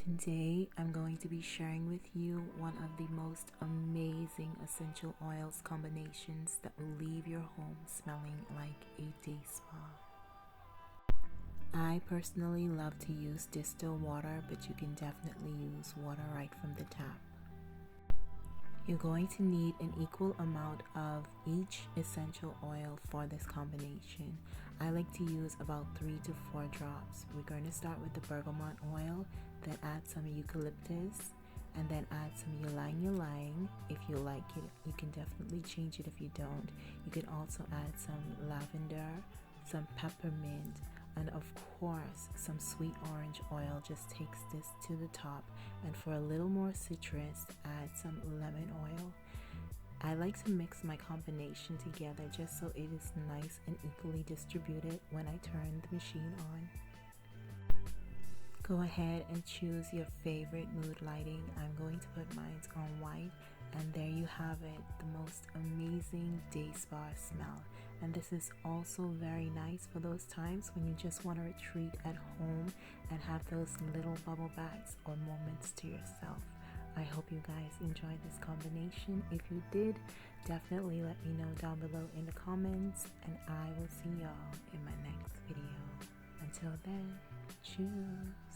Today, I'm going to be sharing with you one of the most amazing essential oils combinations that will leave your home smelling like a day spa. I personally love to use distilled water, but you can definitely use water right from the tap. You're going to need an equal amount of each essential oil for this combination. I like to use about 3 to 4 drops. We're going to start with the bergamot oil, then add some eucalyptus, and then add some ylang ylang. If you like it, you can definitely change it if you don't. You can also add some lavender, some peppermint, and of course some sweet orange oil just takes this to the top. And for a little more citrus, add some lemon oil. I like to mix my combination together just so it is nice and equally distributed when I turn the machine on. Go ahead and choose your favorite mood lighting. I'm going to put mine on white, and there you have it, the most amazing day spa smell. And this is also very nice for those times when you just want to retreat at home and have those little bubble baths or moments to yourself. I hope you guys enjoyed this combination. If you did, definitely let me know down below in the comments, and I will see y'all in my next video. Until then, cheers.